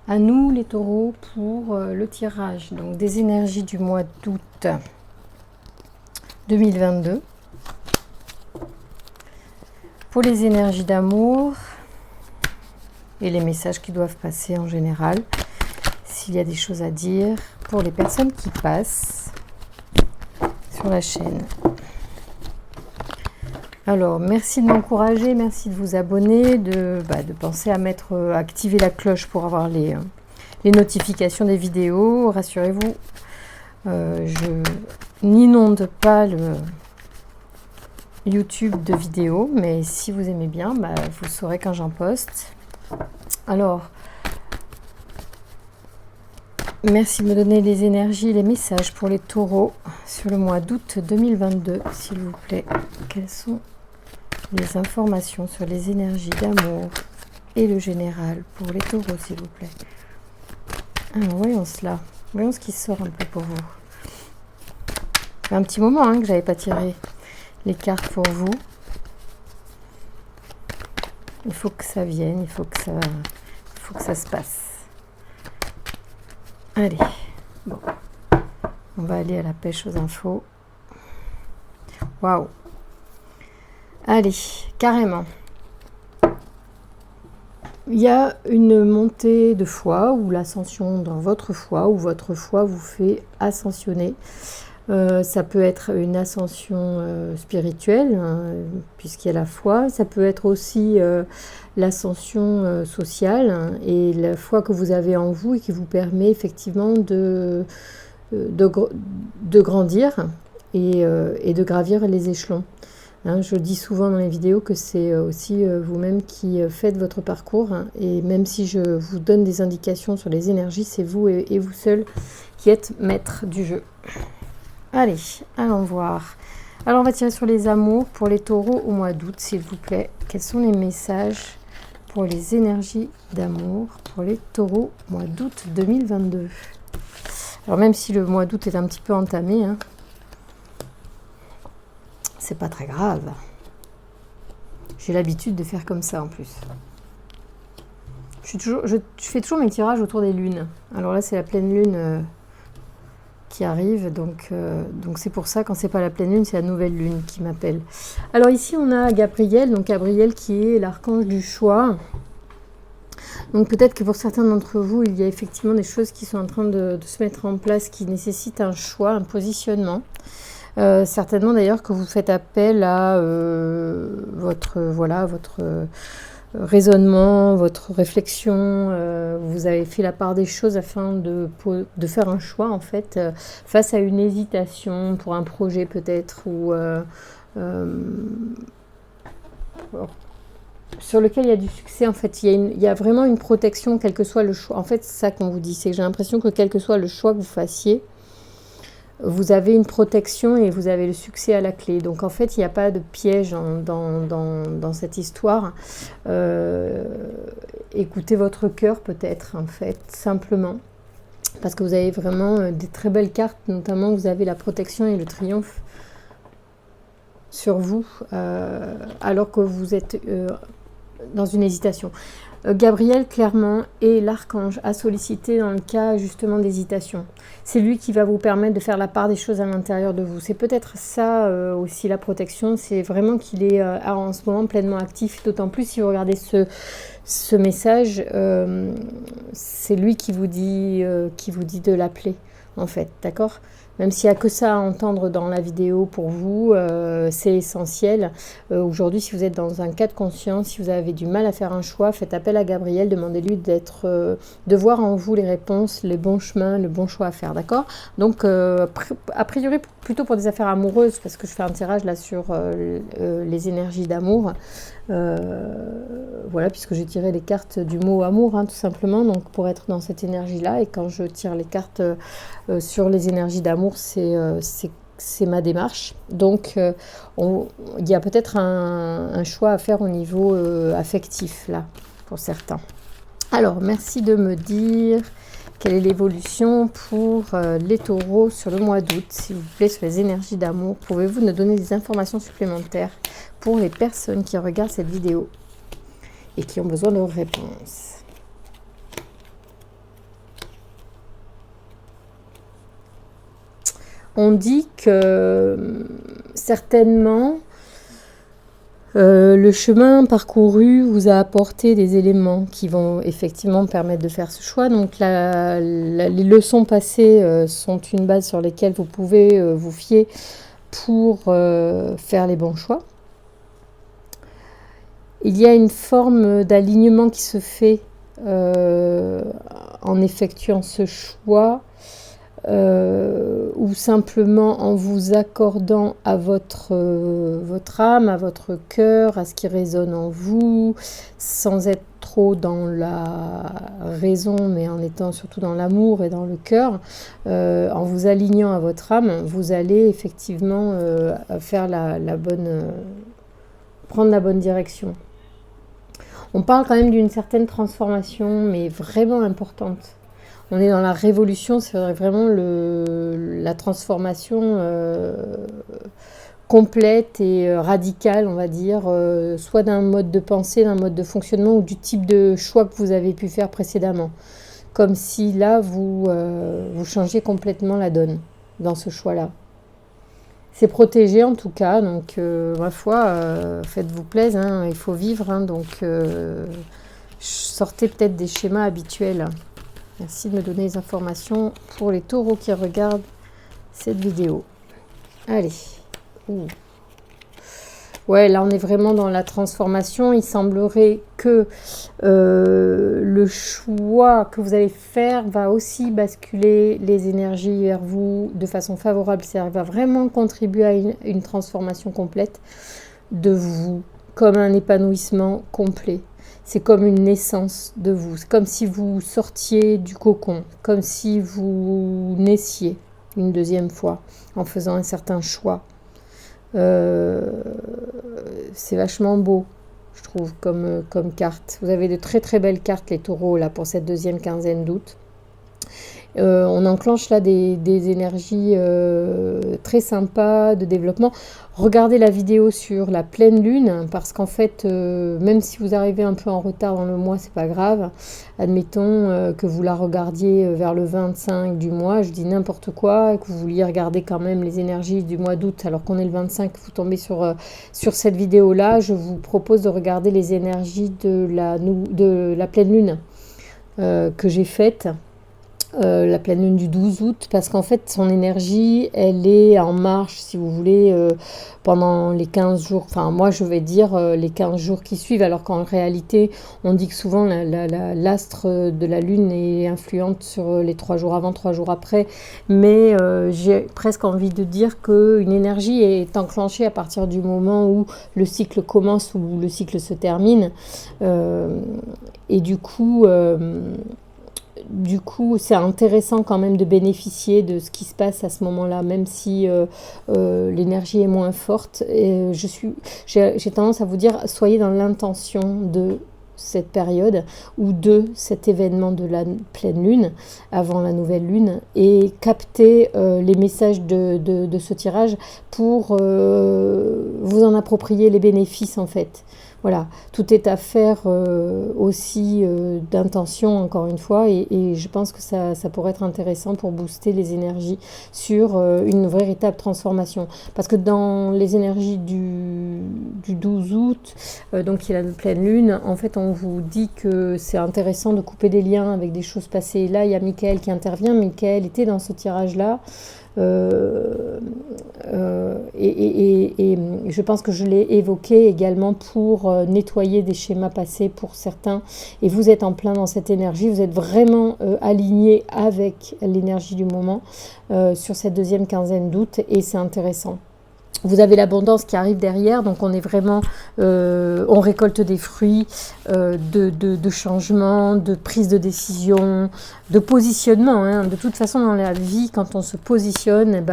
À nous les taureaux pour le tirage donc des énergies du mois d'août 2022. Pour les énergies d'amour et les messages qui doivent passer en général, s'il y a des choses à dire pour les personnes qui passent sur la chaîne. Alors, merci de m'encourager, merci de vous abonner, de penser à activer la cloche pour avoir les notifications des vidéos. Rassurez-vous, je n'inonde pas le YouTube de vidéos, mais si vous aimez bien, vous saurez quand j'en poste. Alors, merci de me donner les énergies, les messages pour les taureaux sur le mois d'août 2022, s'il vous plaît. Quelles sont les informations sur les énergies d'amour et le général pour les taureaux, s'il vous plaît? Alors, voyons cela. Voyons ce qui sort un peu pour vous. Ça fait un petit moment que j'avais pas tiré les cartes pour vous. Il faut que ça vienne, il faut que ça se passe. Allez, bon, on va aller à la pêche aux infos. Waouh! Allez, carrément. Il y a une montée de foi ou l'ascension dans votre foi, ou votre foi vous fait ascensionner. Ça peut être une ascension spirituelle, puisqu'il y a la foi. Ça peut être aussi l'ascension sociale et la foi que vous avez en vous et qui vous permet effectivement de grandir et de gravir les échelons. Je dis souvent dans les vidéos que c'est aussi vous-même qui faites votre parcours, et même si je vous donne des indications sur les énergies, c'est vous et vous seul qui êtes maître du jeu. Allez, allons voir. Alors on va tirer sur les amours pour les taureaux au mois d'août, s'il vous plaît. Quels sont les messages pour les énergies d'amour pour les taureaux mois d'août 2022? Alors même si le mois d'août est un petit peu entamé, c'est pas très grave. J'ai l'habitude de faire comme ça en plus. Je fais toujours mes tirages autour des lunes. Alors là, c'est la pleine lune qui arrive, donc c'est pour ça, quand c'est pas la pleine lune, c'est la nouvelle lune qui m'appelle. Alors ici, on a Gabriel, donc Gabriel qui est l'archange du choix. Donc peut-être que pour certains d'entre vous, il y a effectivement des choses qui sont en train de se mettre en place, qui nécessitent un choix, un positionnement. Certainement d'ailleurs que vous faites appel à votre raisonnement, votre réflexion, vous avez fait la part des choses afin de faire un choix en fait, face à une hésitation pour un projet peut-être, ou sur lequel il y a du succès en fait. Il y a vraiment une protection, quel que soit le choix. En fait, c'est ça qu'on vous dit, c'est que j'ai l'impression que quel que soit le choix que vous fassiez, vous avez une protection et vous avez le succès à la clé. Donc en fait, il n'y a pas de piège dans cette histoire. Écoutez votre cœur peut-être, en fait, simplement. Parce que vous avez vraiment des très belles cartes, notamment vous avez la protection et le triomphe sur vous, alors que vous êtes dans une hésitation. Gabriel, clairement, est l'archange à solliciter dans le cas justement d'hésitation. C'est lui qui va vous permettre de faire la part des choses à l'intérieur de vous. C'est peut-être ça aussi la protection, c'est vraiment qu'il est en ce moment pleinement actif, d'autant plus si vous regardez ce message, c'est lui qui vous dit de l'appeler, en fait, d'accord ? Même s'il n'y a que ça à entendre dans la vidéo pour vous, c'est essentiel. Aujourd'hui, si vous êtes dans un cas de conscience, si vous avez du mal à faire un choix, faites appel à Gabriel, demandez-lui de voir en vous les réponses, les bons chemins, le bon choix à faire, d'accord? Donc, a priori, plutôt pour des affaires amoureuses, parce que je fais un tirage là sur les énergies d'amour. Voilà, puisque j'ai tiré les cartes du mot amour, tout simplement, donc pour être dans cette énergie-là. Et quand je tire les cartes sur les énergies d'amour, c'est ma démarche. Donc, il y a peut-être un choix à faire au niveau affectif, là, pour certains. Alors, merci de me dire quelle est l'évolution pour les taureaux sur le mois d'août, s'il vous plaît, sur les énergies d'amour. Pouvez-vous nous donner des informations supplémentaires pour les personnes qui regardent cette vidéo et qui ont besoin de réponses? on dit que certainement le chemin parcouru vous a apporté des éléments qui vont effectivement permettre de faire ce choix. Donc les leçons passées sont une base sur laquelle vous pouvez vous fier pour faire les bons choix. Il y a une forme d'alignement qui se fait en effectuant ce choix, ou simplement en vous accordant à votre âme, à votre cœur, à ce qui résonne en vous, sans être trop dans la raison, mais en étant surtout dans l'amour et dans le cœur. En vous alignant à votre âme, vous allez effectivement faire prendre la bonne direction. On parle quand même d'une certaine transformation, mais vraiment importante. On est dans la révolution, c'est vraiment la transformation complète et radicale, on va dire, soit d'un mode de pensée, d'un mode de fonctionnement ou du type de choix que vous avez pu faire précédemment. Comme si là, vous changiez complètement la donne dans ce choix-là. C'est protégé en tout cas, donc ma foi, faites-vous plaisir, hein, il faut vivre, hein, donc sortez peut-être des schémas habituels. Merci de me donner les informations pour les taureaux qui regardent cette vidéo. Allez. Ouh. Ouais, là on est vraiment dans la transformation. Il semblerait que le choix que vous allez faire va aussi basculer les énergies vers vous de façon favorable. Ça va vraiment contribuer à une transformation complète de vous, comme un épanouissement complet. C'est comme une naissance de vous. C'est comme si vous sortiez du cocon, comme si vous naissiez une deuxième fois en faisant un certain choix. C'est vachement beau, je trouve, comme carte. Vous avez de très très belles cartes, les taureaux, là, pour cette deuxième quinzaine d'août. On enclenche là des énergies très sympas de développement. Regardez la vidéo sur la pleine lune, parce qu'en fait, même si vous arrivez un peu en retard dans le mois, c'est pas grave. Admettons que vous la regardiez vers le 25 du mois, je dis n'importe quoi, et que vous vouliez regarder quand même les énergies du mois d'août, alors qu'on est le 25, vous tombez sur cette vidéo-là. Je vous propose de regarder les énergies de la pleine lune que j'ai faite. La pleine lune du 12 août, parce qu'en fait son énergie elle est en marche, si vous voulez, pendant les 15 jours, enfin moi je vais dire les 15 jours qui suivent, alors qu'en réalité on dit que souvent l'astre de la lune est influente sur les 3 jours avant, 3 jours après, mais j'ai presque envie de dire qu'une énergie est enclenchée à partir du moment où le cycle commence ou le cycle se termine, et du coup c'est intéressant quand même de bénéficier de ce qui se passe à ce moment-là, même si l'énergie est moins forte. Et j'ai tendance à vous dire, soyez dans l'intention de cette période ou de cet événement de la pleine lune avant la nouvelle lune, et captez les messages de ce tirage pour vous en approprier les bénéfices en fait. Voilà, tout est affaire aussi d'intention, encore une fois, et je pense que ça pourrait être intéressant pour booster les énergies sur une véritable transformation. Parce que dans les énergies du 12 août, donc il y a la pleine lune, en fait on vous dit que c'est intéressant de couper des liens avec des choses passées. Et là, il y a Michael qui intervient. Michael était dans ce tirage-là. Et je pense que je l'ai évoqué également pour nettoyer des schémas passés pour certains, et vous êtes en plein dans cette énergie, vous êtes vraiment aligné avec l'énergie du moment sur cette deuxième quinzaine d'août, et c'est intéressant. Vous avez l'abondance qui arrive derrière, donc on est vraiment, on récolte des fruits de changement, de prise de décision, de positionnement. Hein. De toute façon, dans la vie, quand on se positionne,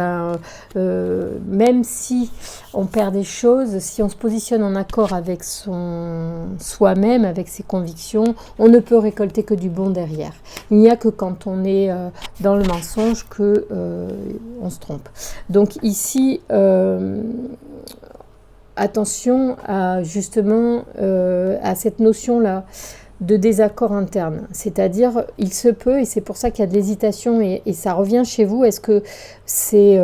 même si on perd des choses, si on se positionne en accord avec soi-même, avec ses convictions, on ne peut récolter que du bon derrière. Il n'y a que quand on est dans le mensonge que on se trompe. Donc ici, attention à justement à cette notion-là de désaccord interne. C'est-à-dire, il se peut, et c'est pour ça qu'il y a de l'hésitation, et ça revient chez vous, est-ce que c'est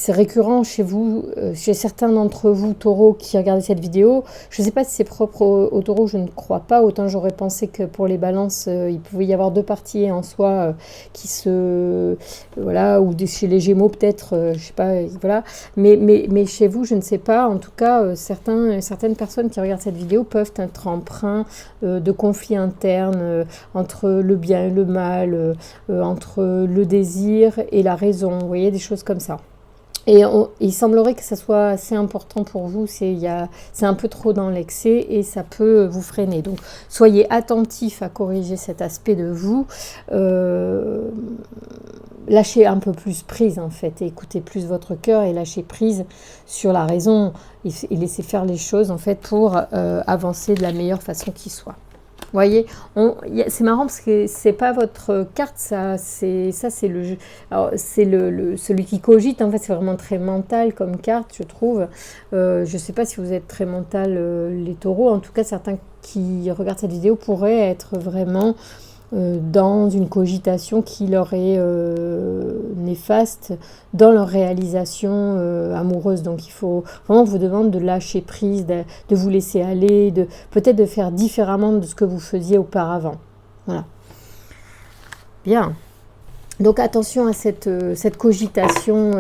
récurrent chez vous, chez certains d'entre vous, taureaux, qui regardent cette vidéo. Je ne sais pas si c'est propre aux taureaux, je ne crois pas. Autant j'aurais pensé que pour les balances, il pouvait y avoir deux parties en soi qui se... Voilà, ou chez les gémeaux peut-être, je ne sais pas, voilà. Mais chez vous, je ne sais pas. En tout cas, certaines personnes qui regardent cette vidéo peuvent être empreints de conflits internes entre le bien et le mal, entre le désir et la raison. Vous voyez, des choses comme ça. Et il semblerait que ça soit assez important pour vous, c'est un peu trop dans l'excès et ça peut vous freiner. Donc soyez attentifs à corriger cet aspect de vous, lâchez un peu plus prise en fait, et écoutez plus votre cœur et lâchez prise sur la raison et laissez faire les choses en fait pour avancer de la meilleure façon qui soit. Vous voyez, c'est marrant parce que c'est pas votre carte, c'est le jeu. Alors c'est celui qui cogite. En fait, c'est vraiment très mental comme carte, je trouve. Je sais pas si vous êtes très mental les taureaux. En tout cas, certains qui regardent cette vidéo pourraient être vraiment dans une cogitation qui leur est néfaste dans leur réalisation amoureuse. Donc il faut vraiment vous demander de lâcher prise, de vous laisser aller, peut-être de faire différemment de ce que vous faisiez auparavant. Voilà. Bien. Donc attention à cette cogitation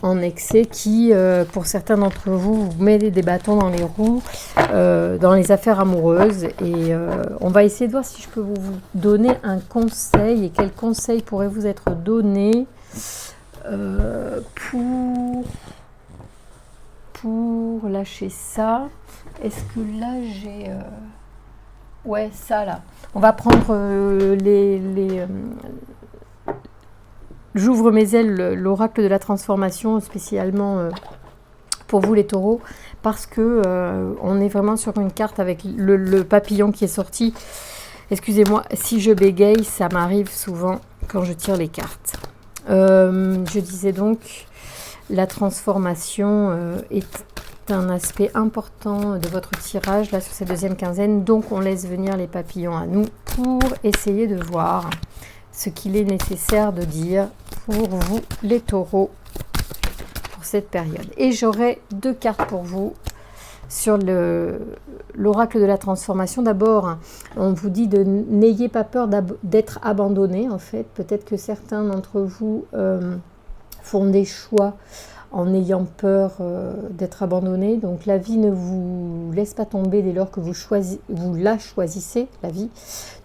en excès qui, pour certains d'entre vous, vous met des bâtons dans les roues dans les affaires amoureuses. Et on va essayer de voir si je peux vous donner un conseil. Et quel conseil pourrait vous être donné pour lâcher ça. Est-ce que là j'ai... Ouais, ça là. On va prendre j'ouvre mes ailes, l'oracle de la transformation, spécialement pour vous les taureaux, parce que on est vraiment sur une carte avec le papillon qui est sorti. Excusez-moi, si je bégaye, ça m'arrive souvent quand je tire les cartes. Je disais donc, la transformation est un aspect important de votre tirage, là, sur cette deuxième quinzaine. Donc, on laisse venir les papillons à nous pour essayer de voir ce qu'il est nécessaire de dire pour vous, les taureaux, pour cette période. Et j'aurai deux cartes pour vous sur l'oracle de la transformation. D'abord, on vous dit de n'ayez pas peur d'être abandonné, en fait. Peut-être que certains d'entre vous font des choix en ayant peur d'être abandonné. Donc la vie ne vous laisse pas tomber dès lors que vous la choisissez, la vie.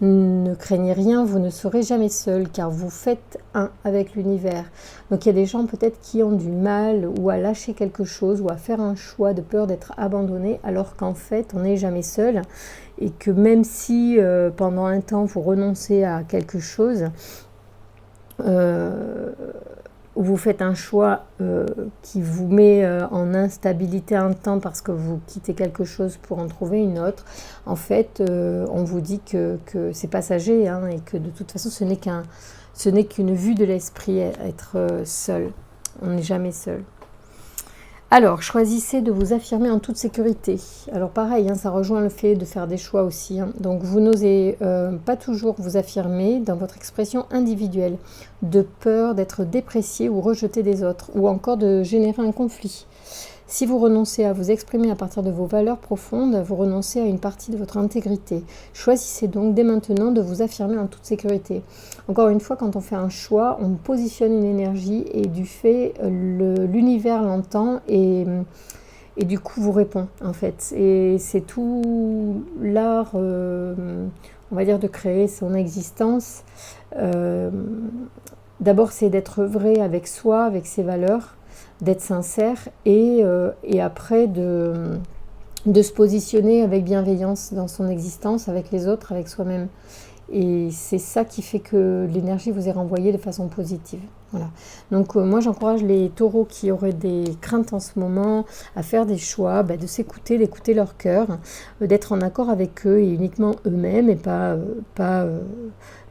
Ne craignez rien, vous ne serez jamais seul car vous faites un avec l'univers. Donc il y a des gens peut-être qui ont du mal ou à lâcher quelque chose ou à faire un choix de peur d'être abandonné, alors qu'en fait on n'est jamais seul et que même si pendant un temps vous renoncez à quelque chose, ou vous faites un choix qui vous met en instabilité un temps parce que vous quittez quelque chose pour en trouver une autre, en fait, on vous dit que c'est passager hein, et que de toute façon, ce n'est qu'une vue de l'esprit, être seul. On n'est jamais seul. Alors, choisissez de vous affirmer en toute sécurité. Alors pareil, hein, ça rejoint le fait de faire des choix aussi. Hein. Donc vous n'osez pas toujours vous affirmer dans votre expression individuelle, de peur d'être déprécié ou rejeté des autres, ou encore de générer un conflit. Si vous renoncez à vous exprimer à partir de vos valeurs profondes, vous renoncez à une partie de votre intégrité. Choisissez donc dès maintenant de vous affirmer en toute sécurité. Encore une fois, quand on fait un choix, on positionne une énergie et du fait, l'univers l'entend et du coup vous répond en fait. Et c'est tout l'art, on va dire, de créer son existence. D'abord, c'est d'être vrai avec soi, avec ses valeurs, d'être sincère et après de se positionner avec bienveillance dans son existence, avec les autres, avec soi-même. Et c'est ça qui fait que l'énergie vous est renvoyée de façon positive. Voilà. Donc moi j'encourage les taureaux qui auraient des craintes en ce moment à faire des choix, de s'écouter, d'écouter leur cœur, d'être en accord avec eux et uniquement eux-mêmes et pas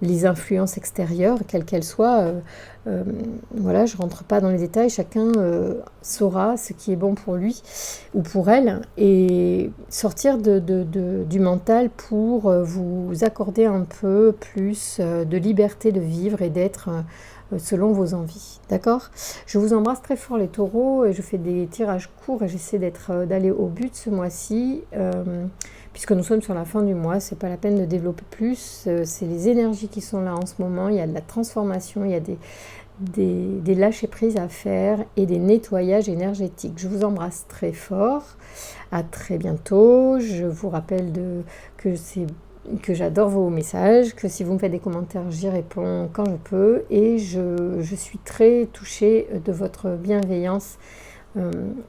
les influences extérieures, quelles qu'elles soient. Voilà, je rentre pas dans les détails, chacun saura ce qui est bon pour lui ou pour elle et sortir du mental pour vous accorder un peu plus de liberté de vivre et d'être selon vos envies, d'accord? Je vous embrasse très fort les taureaux et je fais des tirages courts et j'essaie d'aller au but ce mois-ci puisque nous sommes sur la fin du mois, c'est pas la peine de développer plus, c'est les énergies qui sont là en ce moment, il y a de la transformation, il y a des lâcher-prises à faire et des nettoyages énergétiques. Je vous embrasse très fort, à très bientôt, je vous rappelle que j'adore vos messages, que si vous me faites des commentaires, j'y réponds quand je peux et je suis très touchée de votre bienveillance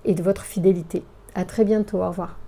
et de votre fidélité. À très bientôt, au revoir.